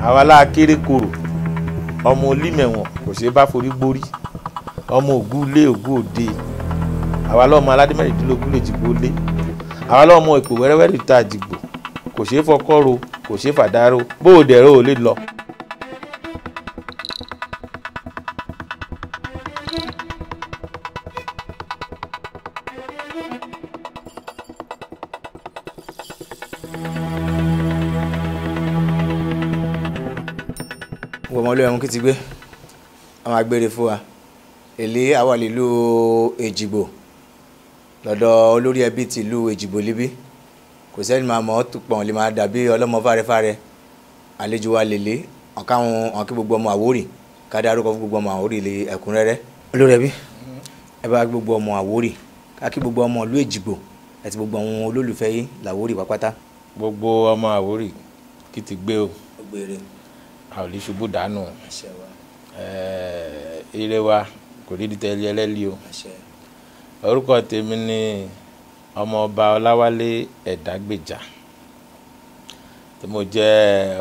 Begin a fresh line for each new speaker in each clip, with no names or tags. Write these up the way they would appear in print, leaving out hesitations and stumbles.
àwa láàkéré kòrò ọmọ olímẹ̀wọ̀n kò ṣeé bá forí gbórí ọmọ ògúnlé ògúòde àwa lọ́mọ aládé mẹ́rìndínlógún lè jìgbó lé àwa lọ́mọ ìpò wẹ́rẹ́wẹ́rẹ́ ìta àjìgbò kò ṣeé fọkọ́ro kò ṣeé fàdárò bóòdù ẹ̀rọ ò lè lọ.
wọ́n mọ̀ lóyún kí ti gbé àwọn agbére fún wa èlé àwa lè lo Èjìgbò lọ́dọ̀ olórí ẹbí ti ìlú Èjìgbò líbí kò sẹ́ni máa mọ̀ ọ́ tó pọ̀n lè máa dàbí ọlọ́mọ fárẹ́fárẹ́ àlejò wa lèlé ọ̀káwọn kí gbogbo ọmọ Àwórì ká dárúkọ fún gbogbo ọmọ Àwórì lè ẹ̀kúnrẹ́rẹ́ olórí ẹbí ẹ bá gbogbo ọmọ Àwórì ká kí gbogbo ọmọ ìlú Èjìgbò àti gbogbo àwọn olólùfẹ́ yìí l'Àwórì pápátá.
gbogbo ọmọ Àwórì kí ti gbé o a ò lè ṣubú dànù ire wa kò ní dìtẹ̀lé ẹlẹ́lì o. orúkọ tèmi ni ọmọọba Ọláwálé Ẹ̀dágbèjà tí mo jẹ́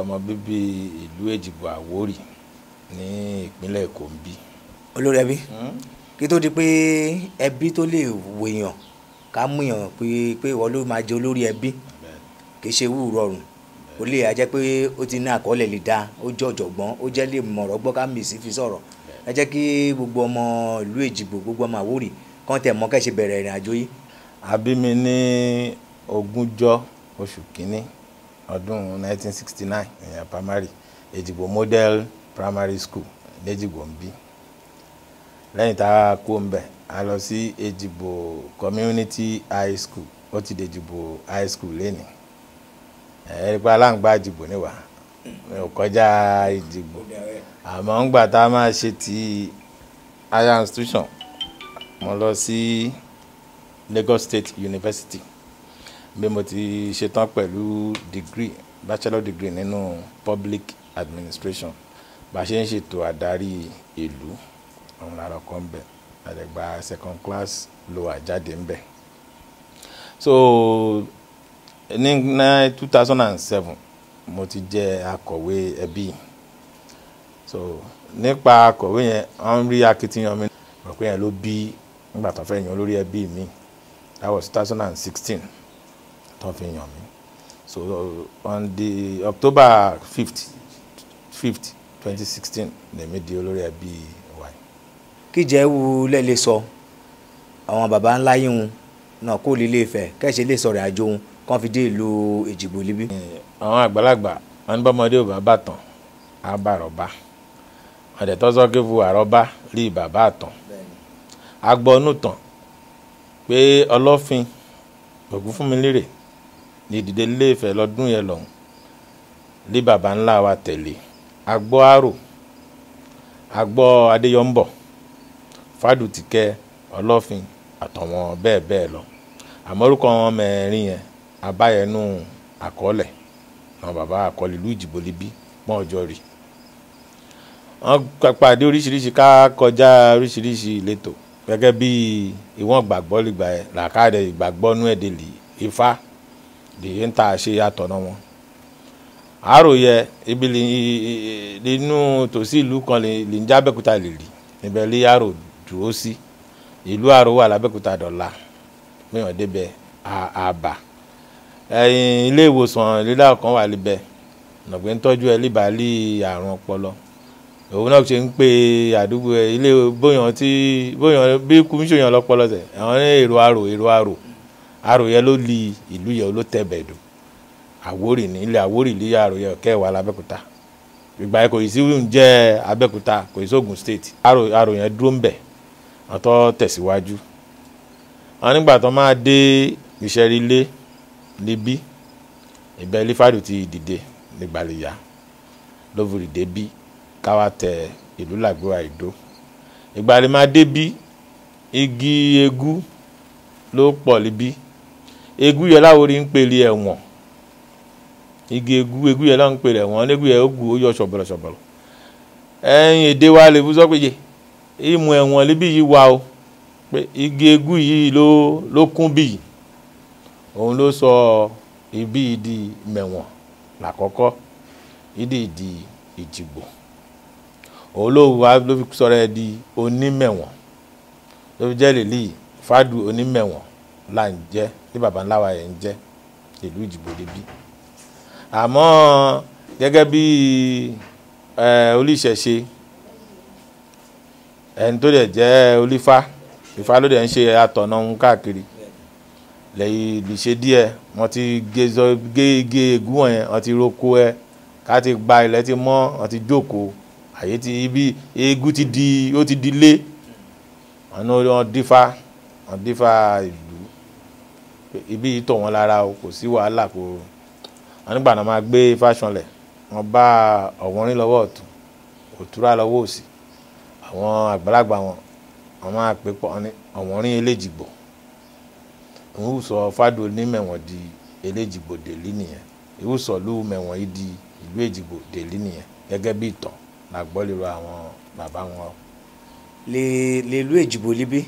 ọmọ bíbí ìlú Èjìgbò Àwórì ní ìpínlẹ̀ Èkó ń bí.
olórí ẹbí kí tó di pé ẹbí tó lè wèèyàn ká mú yàn pé ìwọ ló máa jẹ olórí ẹbí kì í ṣe wúrọ̀ rọrùn ó lè ajẹ́ pé ó ti ní àkọọ́lẹ̀ lè dáa ó jẹ́ ọ̀jọ̀gbọ́n ó jẹ́ lè mọ̀rọ̀ gbọ́ ká mì sí fi sọ̀rọ̀ ẹ jẹ́ kí gbogbo ọmọ ìlú Èjìgbò gbogbo ọmọ Àwórì kán tẹ̀ mọ́ kẹ́ ṣe bẹ̀rẹ̀ ìrìn àjò yìí.
a bí mi ní 20 oṣù kínní ọdún 1969 ìyẹn primary Èjìgbò Model Primary School l'Èjìgbò ń bí. lẹ́yìn tá a kó ń bẹ̀ a lọ sí Èjìgbò Community High School ó ti d'Èjìgbò High School lẹ́nìí ẹ̀rípa aláǹgbá Èjìgbò níwà mi ò kọjá Èjìgbò àmọ́ ń gbà tá a máa ṣe ti higher institution mo lọ sí Lagos State University bí mo ti ṣetán pẹ̀lú bachelor degree nínú public administration bá ṣe ń ṣètò àdarí ìlú àwọn làrọ̀ kan bẹ̀ àdẹ̀gbà second class ló àjáde ń bẹ̀. so ní 2007 mo ti jẹ́ akọ̀wé ẹbí so nípa akọ̀wé yẹn wọ́n rí akitiyan mi rò pé yẹn ló bí nígbà tó fẹ́ yan olórí ẹbí mi that was 2016 tó fi yan mi so on the October 5th 2016 lèmi di olórí ẹbí wa.
kí jẹ́ ewu lẹ́lẹ́ sọ àwọn baba ńlá yìí wọn náà kó lílé Ifẹ̀ kẹ́sẹ̀ lè sọ̀rọ̀ àjò wọn kàn fi dé ìlú Èjìgbò líbí.
àwọn àgbàlagbà wọn ní bọ́mọdé ò bá bàtàn á bá àrọ́bá wọn dẹ̀ tọ́sọ́ kí fún àrọ́bá rí bàbá àtàn agbọ́nú tàn pé Ọlọ́fin Ògúnfúnmilérè ní ìdìde Ilé Ifẹ̀ lọ́dún yẹn lọ́hùn lé bàbá ńlá wa tẹ̀lé agbọ́ àrò agbọ́ Adéyọ̀mbọ̀ Fádùtìkẹ́ Ọlọ́fin àtọ̀wọ̀n bẹ́ẹ̀ bẹ́ẹ̀ lọ àmọ́ orúkọ wọn mẹ́rin yẹn abáyẹnú àkọọ́lẹ̀ àwọn bàbá àkọọ́lẹ̀ ìlú Èjìgbò líbí pọ́n ọjọ́ rí wọ́n pàdé oríṣiríṣi ká kọjá oríṣiríṣi ìletò gẹ́gẹ́ bí ìwọ̀n gbàgbọ́ lìgbà ẹ̀ làkàdé ìgbàgbọ́ nú ẹ̀dẹ̀ lè Ifá lè ń ta àṣẹ àtọ̀nà wọn. àròyẹ ibi nínú tòsí ìlú kan lè ń jábẹ́kúta lè rí níbẹ̀ lé àrò dúró sí ìlú àrò wà lábẹ́kúta dọ̀la mìíràn débẹ̀ àbà ilé ìwòsàn lílà kan wà níbẹ̀ nàgbé ń tọ́jú ẹ líbàálì àrùn ọpọlọ òun náà ṣe ń pe àdúgbò ẹ ilé bóyàn bí kú ń ṣòyàn lọ́pọlọ tẹ̀ àwọn ní èrò àrò yẹn ló li ìlú yẹn ló tẹ̀ bẹ̀dù Àwórì ní ilé Àwórì lé àrò yẹn kẹwàá lábẹ́kúta ìgbà yẹn kò yìí sí ń jẹ́ Abẹ́kúta kò yìí sógun state àrò yẹn dúró ń bẹ̀ wọ́n tó tẹ̀síwájú àwọn nígbà tó máa dé ìṣẹ́rí ilé níbí ìbẹ́ Lífàdù ti dìde nígbàlèyà lóvùrì débí káwá tẹ ìlú làgbó àìdó ìgbàlè máa débí igi egú ló pọ̀ níbí egú yẹn láwórí ń pèlè ẹ̀wọ̀n igi egú yẹn láwọn ń pèlè ẹ̀wọ̀n egú yẹn ó gùn ó yọ ṣọ̀bọ̀lọ̀ṣọ̀bọ̀lọ̀ ẹ̀yìn èdè wa lè fún sọ pé ìmù ẹ̀wọ̀n níbí yìí wà o pé igi egú yìí ló kún bí òun ló sọ ibi ìdí mẹ̀wọ̀n làkọ́kọ́ ìdí Ìjìgbò olówó wa ló fi sọ̀rọ̀ ẹ di onímẹ̀wọ̀n ló fi jẹ́ lèlí Fádù onímẹ̀wọ̀n là ń jẹ́ ní baba ńlá wa yẹn ń jẹ́ ìlú Ìjìgbò débi. Àmọ́ gẹ́gẹ́ bí olùṣẹ̀ṣe ẹni tó dẹ̀ jẹ́ olífá Ifá ló dẹ̀ ń ṣe atọ̀nà ohun káàkiri lẹ́yìn ìlúṣe díẹ̀ wọ́n ti gé egún ẹ̀ wọ́n ti roko ẹ̀ ká ti gba ilẹ̀ ti mọ́ wọ́n ti jókòó àyè ti ibi eégún ti di lé wọ́n dífá ìlú ibi yìí tọ̀ wọ́n lára o kò sí wàhálà kò wọ́n nígbà náà máa gbé Ifá ṣanlẹ̀ wọ́n bá Ọ̀wọ́nrín lọ́wọ́ ọ̀tún Òtúrá lọ́wọ́ òsì àwọn àgbàlagbà wọ́n máa pè pọ̀ ní Ọ̀wọ́nrín Eléjìgbò òun sọ Fádù onímẹ̀wọ̀n di Eléjìgbò dèlí nìyẹn ìwúsọ̀ ló mẹ̀wọ̀n yìí di ìlú Èjìgbò dèlí nìyẹn gẹ́gẹ́ bí ìtàn la gbọ́ lérò àwọn bàbá wọn.
lè lu Èjìgbò líbí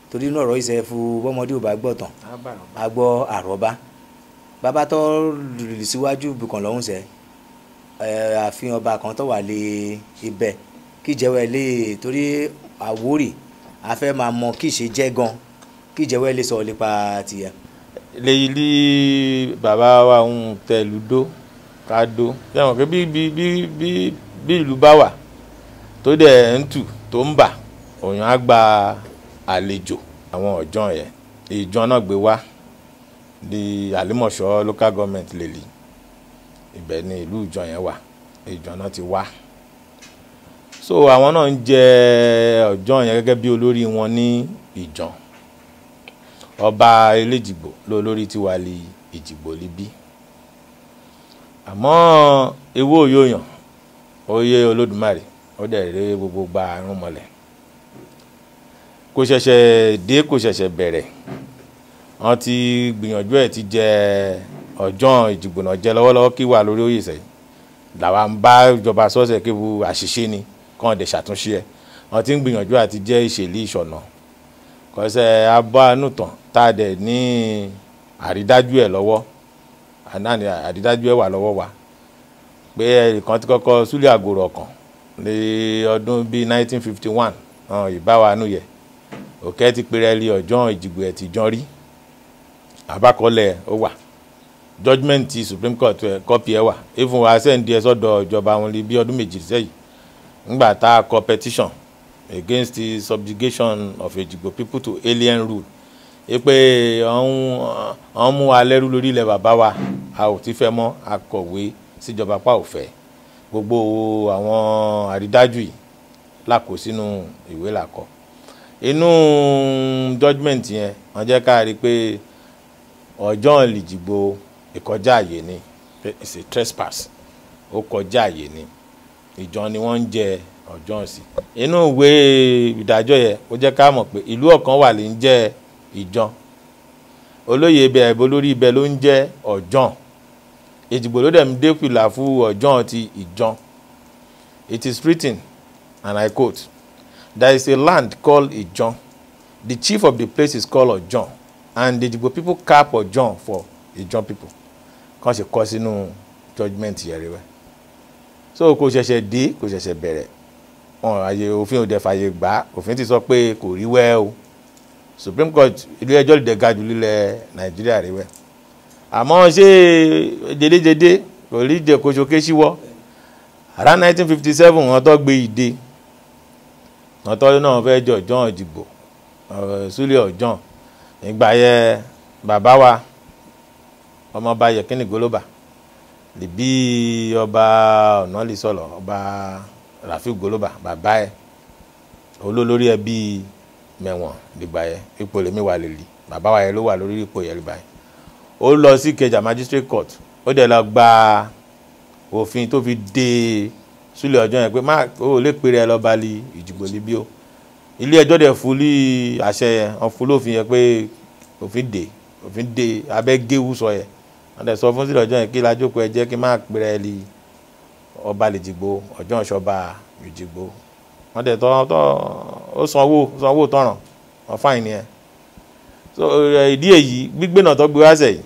torí inú ọ̀rọ̀ ìṣẹ́ fún bọ́mọdé ò bá gbọ́ tán a gbọ́ àrọ́bá bàbá tó lùlù síwájú bùkàn lọ́hùn sẹ́ àfihàn ọba kan tó wà lé ibẹ̀ kí ìjẹ́wọ́ lè torí Àwórì a fẹ́ máa mọ kí ìṣe jẹ́ gan kí ìjẹ́wọ́ lè sọ̀rọ̀ nípa tìyẹ.
lèyí lí bàbá wa ń tẹ lùdó ká dó fẹ́ràn pé bí ìlú bá wà tó dẹ̀ ń tù tó ń bà òyìn á gba àlejò àwọn ọ̀jọ́n yẹn ìjọ náà gbé wá di Àlímọ̀ṣọ́ local government lèlí ibẹ̀ ni ìlú ìjọ yẹn wà ìjọ náà ti wá so àwọn náà ń jẹ ọ̀jọ́n yẹn gẹ́gẹ́ bí olórí wọn ní ìjọ ọba Eléjìgbò lólórí tí wà lí Ìjìgbò líbí àmọ́ ewé òyòyàn oyè Olódùmarè ó dẹ̀ rẹ́ gbogbo gba àrùn mọ́lẹ̀ kò ṣẹ̀ṣẹ̀ dé kò ṣẹ̀ṣẹ̀ bẹ̀rẹ̀ wọ́n ti gbìyànjú ẹ̀ ti jẹ ọ̀jọ́n Ìjìgbò náà jẹ lọ́wọ́lọ́wọ́ kí wà lórí oyè sẹ́yìn làwa ń bá ìjọba sọ́ọ̀sẹ̀ kéwu àṣìṣe ni kàn dẹ̀ ṣàtúnṣe ẹ̀ wọ́n ti ń gbìyànjú àti jẹ́ ìṣèlú ìṣọ̀nà kọ́sẹ̀ abánútàn tá a dẹ̀ ní àrídájú ẹ̀ lọ́wọ́ àrídájú ẹ̀ wà lọ́wọ́ wa pé ẹnìkan ti kọ́kọ́ Súlẹ̀ Àgòrò Ọ̀kàn ní ọdún bíi 1951 ìbáwa nù yẹ òkè ti pèrè lé ọ̀jọ́n Ìjìgbò ẹ̀ ti jọ́n rí àbákọ́lẹ̀ ó wà judgement ti Supreme Court kọ́pì ẹ̀ wà even wa sẹ́ǹdì ẹ̀ sọ́dọ̀ ìjọba wọn lé bí ọdún méjì sẹ́yìn ńgbà tá a kọ petition against the subjugation of Ìjìgbò people to alien rule pé wọ́n mú wa lẹ́rú lórí ilẹ̀ bàbá wa a ò ti fẹ́ mọ́ akọ̀wé síjọba pa òfẹ́ gbogbo àwọn àrídájú yìí làkó sínú ìwé làkọ inú judgement yẹn wọ́n jẹ́ ká rí pé ọ̀jọ́n Ìjìgbò ìkọjá àyè ni it's a trespass ó kọjá àyè ni ìjọ ni wọ́n ń jẹ ọ̀jọ́n sí inú ìwé ìdájọ́ yẹn ó jẹ́ ká mọ̀ pé ìlú ọ̀kan wà lè ń jẹ́ ìjọ olóyè ibẹ̀ olórí ibẹ̀ ló ń jẹ́ ọ̀jọ́n Èjìgbò ló dẹ̀ ń dé fìlà fún ọ̀jọ́n ti ìjọ. It is written, and I quote, "There is a land called Ijon. The chief of the place is called Ojon, and the Ìjìgbò people cap Ojon for Ijon people." Kàn ṣe kọ sínú judgement yẹn rí wẹ́. So kò ṣẹ̀ṣẹ̀ dé kò ṣẹ̀ṣẹ̀ bẹ̀rẹ̀ àyè òfin ò dẹ̀ fàyè gbà òfin ti sọ pé kò rí wẹ́ o Supreme Court ilé ẹjọ́ lè dẹ̀ ga jù lílẹ̀ Nàìjíríà rí wẹ́. Àmọ́ ṣé dédédédé kò rí jẹ kó ṣoké síwọ́ around 1957 wọ́n tó gbé ìdè wọ́n tó náà fẹ́ jọ Ọ̀jọ́n Ìjìgbò Súlẹ̀ Ọ̀jọ́n nígbà yẹ bàbá wa ọmọọba Yẹ̀kínì Gólóbà lè bí ọba Ọ̀nàlísọ̀lọ̀ ọba Ràfíù Gólóbà bàbá ẹ̀ olólórí ẹbí mẹ̀wọ̀n nígbà yẹ ipò lèmi wà lè lì bàbá wa yẹ ló wà lórí ipò yẹn nígbà yẹ ó lọ sí Ìkẹjà magistrate court ó dẹ̀ lọ gba òfin tó fi dé Súlẹ̀ Ọ̀jọ́n yẹn pé má ó lè pèrè ẹ lọ́ba lí Ìjìgbò líbí o ilé ẹjọ́ dẹ̀ fún lí àṣẹ yẹn wọ́n fún lófin yẹn pé òfin dé abẹ́ géwú sọ yẹn wọ́n dẹ̀ sọ fún Súlẹ̀ Ọ̀jọ́n yẹn kí lájókòó ẹ jẹ́ kí má pèrè ẹ lí ọba l'Ìjìgbò Ọ̀jọ́n ṣọba Ìjìgbò wọ́n dẹ̀ tọ́ ó sanwó tọ̀ràn wọ́n fáìn ni ẹ so ìdí èyí gbígbé náà tó gbé wá sẹ́yìn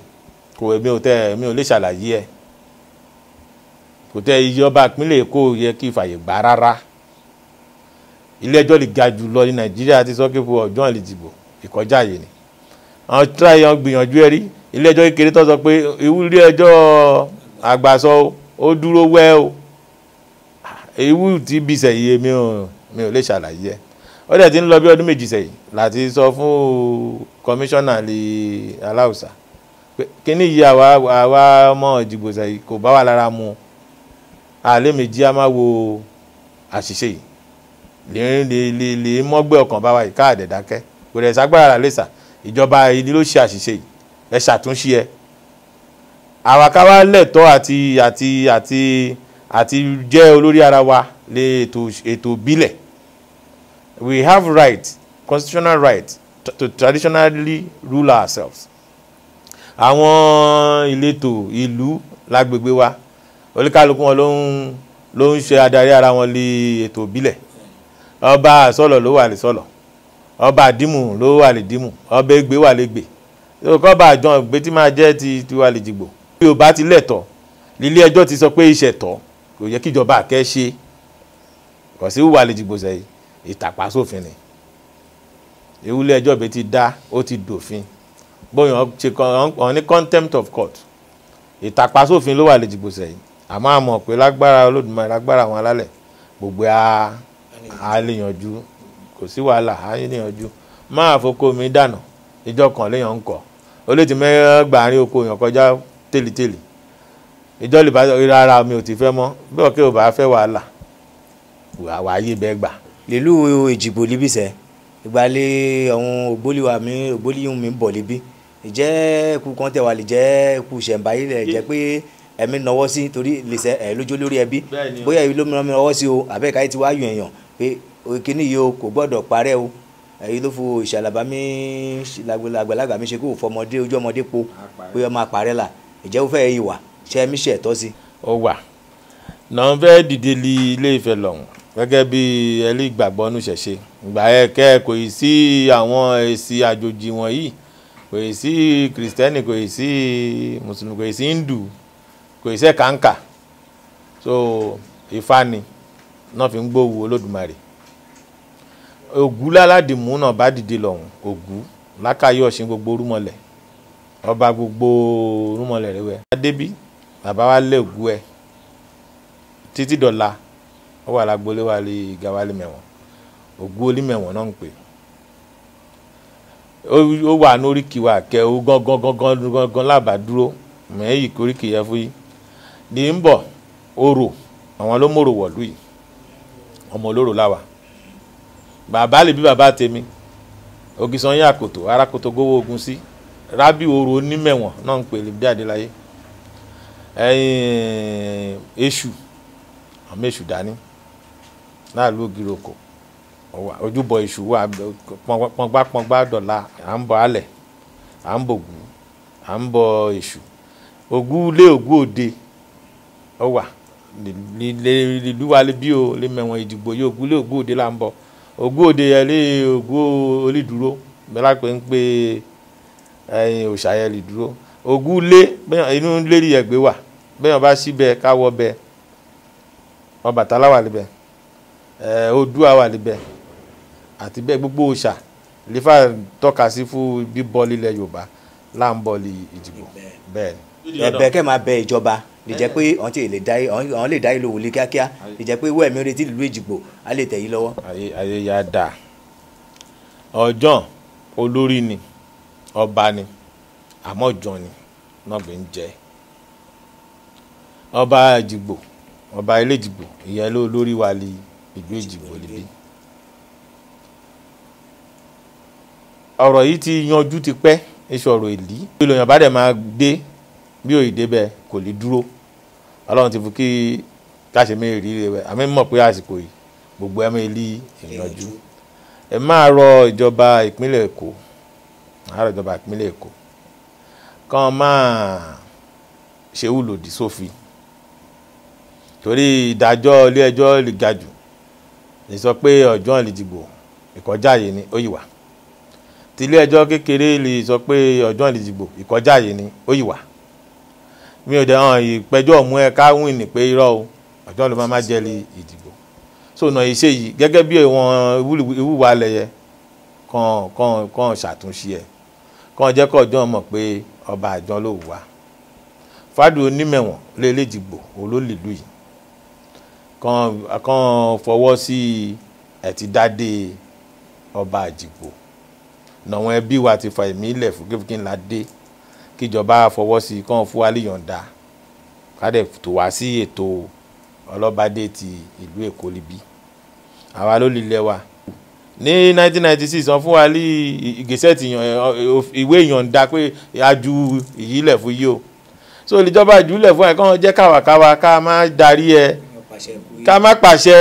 kò èmi ò lè ṣàlàyé ẹ̀ kò tẹ ìjọba ìpínlẹ̀ Èkó yẹ kí ìfàyè gbà rárá. Ilé ẹjọ́ lè ga jù lọ ní Nàìjíríà ti sọ pé fún ọjọ́ ìdìbò ìkọjá àyè ni. Àwọn tíráyé wọn gbìyànjú ẹ rí ilé ẹjọ́ kékeré tó sọ pé ilé ẹjọ́ àgbàsọ ó dúró wẹ́ o. Ewu tí bí sẹ́yìn mi ò lè ṣàlàyé ẹ̀. Ó dẹ̀ ti ń lọ bí ọdún méjì sẹ́yìn láti sọ fún kọmíṣánná lè Aláùsá pé kíní yìí àwa ọmọ ìdìbò sẹ́yìn kò bá wà lára mu. Àlẹ́ méjì á máa wo àṣìṣe yìí lè mọ́gbẹ́ ọkàn bá wa yìí káàdẹ̀ dákẹ́ kò dẹ̀ ságbára lẹ́sà ìjọba ìdí ló ṣe àṣìṣe yìí ẹ ṣàtúnṣe ẹ. Àwa ká wá lẹ́tọ̀ọ́ àti jẹ́ olórí ara wa lé ètò ìbílẹ̀. We have right, constitutional right to traditionally rule ourselves. Àwọn ìletò ìlú lágbègbè wa oníkálukú wọn ló ń ṣe adarí ara wọn lé ètò ìbílẹ̀. Ọba Sọ́lọ̀ ló wà lè Sọ́lọ̀, ọba Àdìmú ló wà lè Dìmú, ọba Ègbè wà lè Ègbè. Ọba àjọ ìgbé tí máa jẹ́ ti wà lè Jìgbò. Bí o bá ti lẹ́tọ̀ọ́ lílé ẹjọ́ ti sọ pé ìṣẹ̀tọ́ kò yẹ kí ìjọba àkẹ́ ṣe kò sí wà lè Jìgbò sẹ́yìn ìtàpá sófin ni. Ilé ẹjọ́ bí ti dá ó ti dòfin bóyá ṣe kàn ní contempt of court ìtàpá sófin ló wà lè Jìgbò sẹ́yìn. Àmọ́ àmọ́ pé lágbára Olódùmarè lágbára àwọn alálẹ̀ gbogbo a lè yanjú kò sí wàhálà a lè yanjú. Máa foko mi dànà ìjọ kan léèyàn ń kọ́ ó lè ti mẹ́gbàárín oko èèyàn kọjá tèlítèlì ìjọ lè bá rárá mi ò ti fẹ́ mọ́ bí ọ̀kẹ́ ò bá fẹ́ wàhálà wà ayé bẹ́ẹ̀ gbà.
Lílù Èjìgbò líbìsẹ̀ ìgbàlẹ̀ àwọn ògbólíhùn mi ń bọ̀ líbí ìjẹ́ ikú kan tẹ̀ wà lè jẹ́ ikú ṣẹ̀ǹbáyé lẹ̀ jẹ́ pé ẹ̀mí nọwọ́ sí torí lè sẹ́ ẹ̀ lójó lórí ẹbí bóyá ìlú mi nọwọ́ sí o àbẹ́ẹ̀ká yìí ti wá yùn èèyàn pé kíní yìí o kò gbọ́dọ̀ parẹ́ o èyí ló fo ìṣàlàbà mi àgbàlagbà mi ṣe kó fọmọdé ojú ọmọdé po pé ọmọ àpárẹ́ là ìjẹ́ ó fẹ́ yìí wà ṣe mí ṣe ẹ̀tọ́ sí.
Ó wà náà fẹ́ dìde li Ilé Ifẹ̀ lọ́hùn gẹ́gẹ́ bí ẹlí ìgbàgbọ́ nù ṣẹ̀ṣe ìgbà ẹ̀kẹ́ kò yìí sí àwọn èsì àjòjì wọ̀nyí kò yìí sí kìrìsìtẹ́nì kò yìí sí mùsùlùmí kò yìí sí hindu kò yìí sí kàńkà so Ifá ni náà fi ń gbówó Olódùmarè. Ògún láládìmú náà bá dìde lọ́hùn Ògún lákàyè Ọ̀ṣìn gbogbo rúmọlẹ̀ ọba gbogbo rúmọlẹ̀ rẹ̀ wẹ̀. Adébí bàbá wa lé Ògún ẹ̀ títí dọ̀la ó wà lágbolé wa lè ga wa lè mẹ̀wọ̀n Ògún Olímẹ̀wọ̀n náà ń pè. Ó wà lórí kíwà kẹ́ ó gangan lábàá dúró mẹ́yì koríkì yẹ fún yìí ní ń bọ̀ orò àwọn ló mòrò wọ̀lú yìí ọmọ olóró láwà bàbá lè bí bàbá tèmi Ògìsàn yà kòtò arákòtò gbówó ogun sí rábì orò Onímẹ̀wọ̀n náà ń pè lè bí Adélayé èṣù àmì èṣù dání láàlú Ògìròkò ojúbọ èṣù wà pọngbá dọ̀la à ń bọ alẹ̀ à ń bọ Ògún à ń bọ èṣù Ògún lé Ògún Òde ó wà ìlú wa lè bí o lè mẹ̀wọ̀n Ìdìgbò yìí Ògún lé Ògún Òde là ń bọ Ògún Òde yẹ lé Ògún Olídùúró bẹ́ẹ̀ pé ń pé òṣàyẹ lè dúró Ògún lé inú lérí ẹ̀gbẹ́ wà bẹ́ẹ̀ bá síbẹ̀ káwọ́ bẹ́ẹ̀ Ọbàtálá wà níbẹ̀ Oòduà wà níbẹ̀ àti bẹ́ẹ̀ gbogbo òòṣà lífà tọ́ka sí fún bíbọ́ lílẹ̀ Yorùbá là ń bọ̀ lè Ìdìgbò bẹ́ẹ̀ ni.
ẹ̀bẹ̀ kẹ́ máa bẹ ìjọba lè jẹ́ pé àwọn lè dá ìlú wòlé kíákíá lè jẹ́ pé wẹ́ẹ̀mí retí ìlú Èjìgbò á lè tẹ̀ yí lọ́wọ́.
ayé ya dà ọjọ́ olórí ni ọba ni àmọ́ ọjọ́ ni náà fi ń jẹ́ ọba Èjìgbò ọba ilé Èjìgbò ìyẹn ló lórí wa lè ìlú Èjìgbò níbí. ọ̀rọ̀ yìí ti yanjú ti pẹ́ ìṣòro ìlí ìlòyìn bá dẹ̀ máa gbé bí òyìnbó bẹ́ẹ̀ kò lè dúró Ọlọ́run ti fún kí káṣe mẹ́rin rí rẹ̀ àmì mọ̀ pé àsìkò yìí gbogbo ẹ̀mí ilé ìyanjú ẹ máa rọ ìjọba ìpínlẹ̀ Èkó kàn máa ṣe wúlòdì sófin torí ìdájọ́ ilé ẹjọ́ lè ga jù lè sọ pé ọjọ́ Ìdìgbò ìkọjáàyè ni ó yìí wà tí ilé ẹjọ́ kékeré lè sọ pé ọjọ́ Ìdìgbò ìkọjáàyè ni ó yìí wà mi ò dẹ̀ hàn ìpẹ́jọ́ mú ẹ ká wìn ní pé irọ́ o ọjọ́ ló máa jẹ́lì ìdìbò so ọ̀nà ìṣe yìí gẹ́gẹ́ bí ìwọ̀n ìwúwa lẹ̀yẹ kàn ṣàtúnṣe ẹ̀ kàn jẹ́ kọjọ́ mọ̀ pé ọba àjọ ló wà Fádùn Onímẹ̀wọ̀n lélẹ́jìgbò olólìlú yìí kàn fọwọ́ sí ẹ̀ ti dádé ọba àjìgbò nàwọn ẹbí wa ti fa ẹ̀mí ilẹ̀ fún kí n la dé kíjọba fọwọ́ sí kàn fún wa líyọ̀ǹda kádẹ̀ tó wá sí ètò ọlọ́bàdé ti ìlú Èkó libi àwa ló lílẹ̀ wa ní 1996 wọ́n fún wa ní ìgbésẹ̀ tí ìwé ìyọ̀ǹda pé a ju ìyílẹ̀ fún yìí o so ìjọba ìjúlẹ̀ fún ẹ̀ kàn jẹ́ káwàkáwà ká má darí ẹ ká má pàṣẹ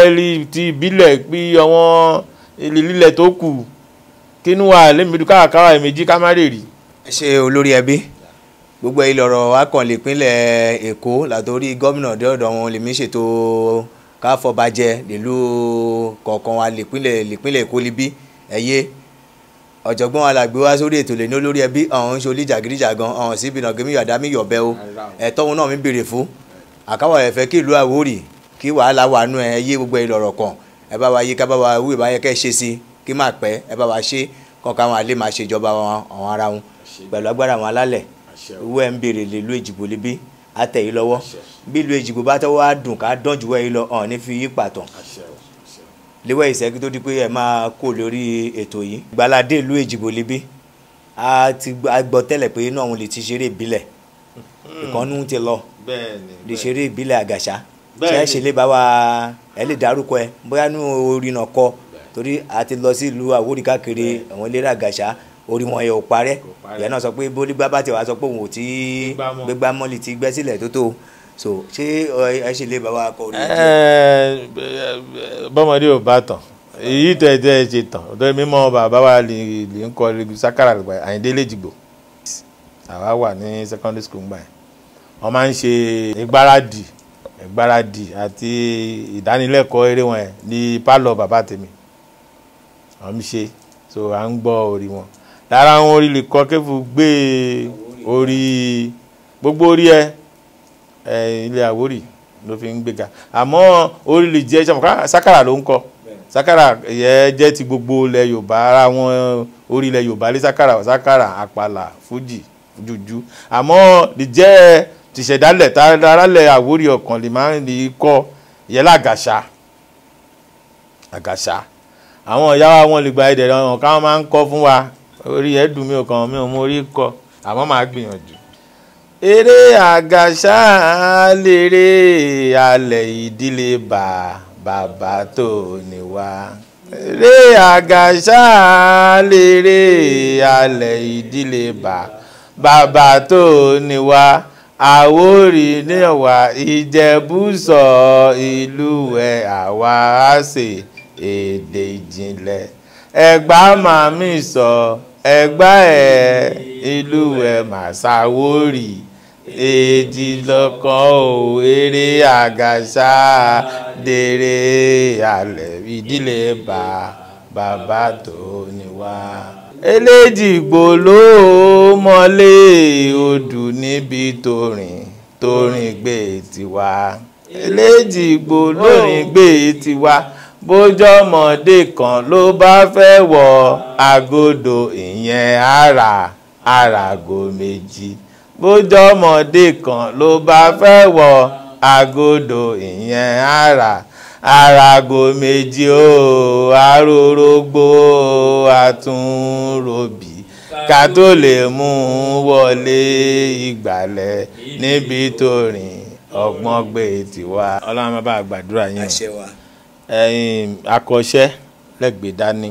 ti ìbílẹ̀ pé àwọn lílẹ̀ tó kù kínú wa lẹ́mìdú káwàkáwà ẹ̀mẹ́jì ká má rè rí.
ẹ ṣe olórí ẹbí gbogbo èyí lọ́rọ̀ akànlè ìpínlẹ̀ Èkó látòrí gómìnà dọ́dọ̀ wọn lèmi ṣètò káfọbàjẹ́ nílùú kọ̀ọ̀kan wa lìpínlẹ̀ Èkó libi ẹ̀yẹ ọ̀jọ̀gbọ́n alàgbé wá sórí ètò lè ní olórí ẹbí ọ̀hún ń ṣe olíjàgídíjàgan ọ̀hún síbi náà gẹ́mí yọ̀dá mi yọ̀bẹ o ẹ̀tọ́ wọn náà mi béèrè fún àkáwọ̀ ẹ̀fẹ́ kí ìlú Àwórì kí wàhálà wà nù ẹ̀yẹ gbogbo èyí lọ́rọ̀ kan ẹ bá wa yí ká bá wa wí ìbáyẹ kẹ́ ṣe sí kí má pẹ́ ẹ bá wa ṣe kọ́ńkà wọn àlè máa ṣèjọba àwọn ara wọn pẹ̀lú agbára àwọn alálẹ̀ owó ẹ̀ ń béèrè lè lu Èjìgbò libi àtẹ̀yí lọ́wọ́ bí ìlú Èjìgbò bá tẹ́wọ́ á dùn ká dán jù wẹ́yìn lọ ọ̀hún ní fi yí pàtàn léwọ́ ìṣẹ́gi tó di pé ẹ máa kó lórí ètò yìí gbàládé ìlú Èjìgbò libi a gbọ́ tẹ́lẹ̀ pé inú àwọn lè ti ṣeré ìbílẹ̀ ìkànnù ti lọ lè ṣeré ìbílẹ̀ Àgàṣà ṣe é ṣe lè bá wa ẹ lè dárúkọ ẹ bóyá ní orin náà kọ torí a ti lọ sí ìlú Àwórì káàkiri àwọn eléré Àgàṣà orí wọn yẹ ò parẹ́ ìyá náà sọ pé bólígbá bá ti wá sọ pé òun ò tí gbégbá mọ́lì ti gbẹ́ sílẹ̀ tó tó so ṣé ẹ ṣe lè bá wa kọ orí
bọ́mọdé ò bá tàn èyí tẹ̀ ṣe tàn ọ̀dọ́ mímọ́ bàbá wa lè ń kọ sákàrà Àyìndé Lẹ́jìgbò àwa wà ní secondary school gbà yẹn wọ́n máa ń ṣe ìgbáradì àti ìdánilẹ́kọ̀ọ́ eré wọn ní pálọ̀ bàbá tèmi wọ́n ń ṣe so à ń gbọ́ orí wọn lára àwọn orí lè kọ́ kéfù gbé orí gbogbo orí ilé Àwórì ló fi ń gbéga àmọ́ orí lè jẹ́ sákàrà ló ń kọ́ sákàrà yẹ jẹ́ ti gbogbo ilẹ̀ Yorùbá ara wọn orí ilẹ̀ Yorùbá lé sákàrà àpàlà fújì jùjú àmọ́ lè jẹ́ tìṣẹ̀dálẹ̀ tààrálẹ̀ Àwórì ọ̀kan lè máa ń lè kọ́ ìyẹ́lá Àgàṣà àwọn ìyá wa wọn lè gba ẹ̀dẹ̀ ọ̀hún káwọn máa ń kọ́ fún wa orí ẹ̀dùn mi ò kàn mí ò mú orí kọ àmọ́ máa gbìyànjú. eré Àgàṣà lérè alẹ̀ ìdílé bàbá tó ní wá. eré Àgàṣà lérè alẹ̀ ìdílé bàbá tó ní wá. Àwórì níwà Ìjẹ̀bú sọ ìlú ẹ̀ àwa á ṣe èdè ìjìnlẹ̀ Ẹ̀gbá màmí sọ Ẹ̀gbá ẹ̀ ìlú ẹ̀ màsáwórì èjì lọ́kàn ò eré Àgàṣà dèrè alẹ̀ ìdílé bàbá tó ní wá. Eléjìgbò ló mọ́lé odù níbi torin gbé tiwa. Eléjìgbò lórin gbé tiwa. Bójọ́mọdé kan ló bá fẹ́ wọ agodo ìyẹn àràgò méjì. Bójọ́mọdé kan ló bá fẹ́ wọ agodo ìyẹn àràgò méjì o arórógbó àtúnrobì ká tó lè mú wọlé ìgbàlẹ̀ níbi torin ọgbọ́n gbé tiwa. Ọlọ́run má bá gbàdúrà yín akọ́ṣẹ́ lẹ́gbẹ̀ẹ́ dání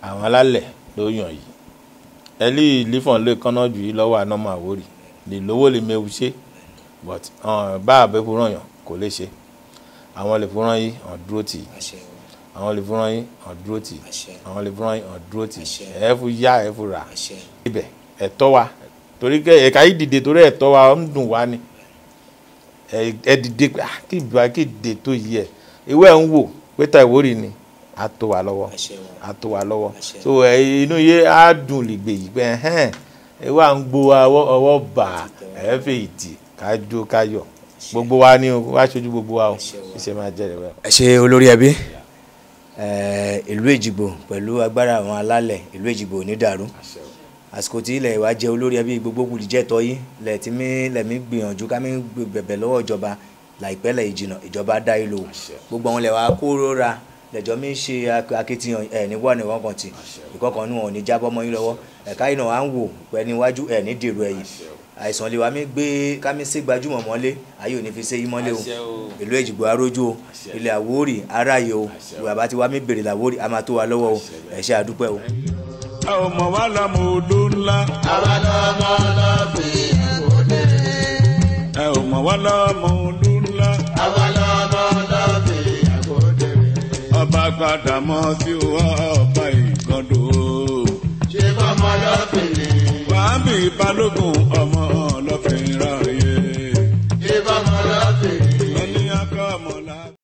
àwọn alálẹ̀ ló yàn yìí ẹlí ìlífọ̀n lè kánná jù yìí lọ́wọ́ ànámọ́ Àwórì lè lówó lè mẹ́wù ṣe but bá àbẹ́kù ràn yàn kò lè ṣe àwọn lè fúnra yín hàn dúró tì àwọn lè fúnra yín hàn dúró tì àwọn lè fúnra yín hàn dúró tì ẹ̀fù yá ẹ̀fù rà ibẹ̀ ẹ̀tọ́ wa torí ẹ̀ka yìí dìde torí ẹ̀tọ́ wa ń dùn wá ni ẹ̀ dìde kí ìgbà kí ìdè tó yí ẹ̀ ìwé ń wò pété Àwórì ni a tó wà lọ́wọ́ so inú yé á dùn lè gbè yìí pé wà ń gbó ọwọ́ bà ẹ̀ fẹ́ ìtì kájó káyọ̀ gbogbo wa ni o wá ṣojú gbogbo wa o iṣẹ́ máa jẹ́ rẹ̀ wá.
ẹ ṣe olórí ẹbí ìlú Èjìgbò pẹ̀lú agbára àwọn alálẹ̀ ìlú Èjìgbò ò ní dàrú àsìkò tí ilẹ̀ wa jẹ́ olórí ẹbí gbogbo kùdìjẹ́ tọ́ yìí lẹ́mí gbìyànjú ká mi bẹ̀bẹ̀ lọ́wọ́ ìjọba láìpẹ́ lẹ̀ ìjìnà ìjọba dá ìlò gbogbo àwọn ilẹ̀ wa kó rọra lẹ́jọ́ mi ṣe akitiyan níwọ̀ ní wọ́n kàn tí ìkọ̀kan nù wọn ní jábọ́ mọ́ yín lọ́wọ́ ẹ̀ka iná wa ń wò pẹ́ níwájú ní dèrò ẹ̀yìn àìsàn lè wa mi gbé ká mi sí gbajúmọ̀ mọ́lé ayé òní fi ṣe yí mọ́lé o ìlú Èjìgbò arójú o ilẹ̀ Àwórì aráyè o ìwà bá ti wá mi bèrè làwórì a máa tó wa lọ́wọ́ o ẹ ṣé àdúpẹ́ o.
ẹ ò mọ̀ wá lọ́mọ odò ńlá.
àwa lọ́mọ lọ́fìn àkọ́dẹ̀rẹ̀.
ẹ ò mọ̀ wá lọ́mọ odò ńlá.
àwa lọ́mọ lọ́fìn àkọ́dẹ̀rẹ̀.
ọba padà mọ́ sí ọba ìkọdọ̀.
ṣé bọ́mọ lọ́fìn ni.
Wàhábì Balógun ọmọ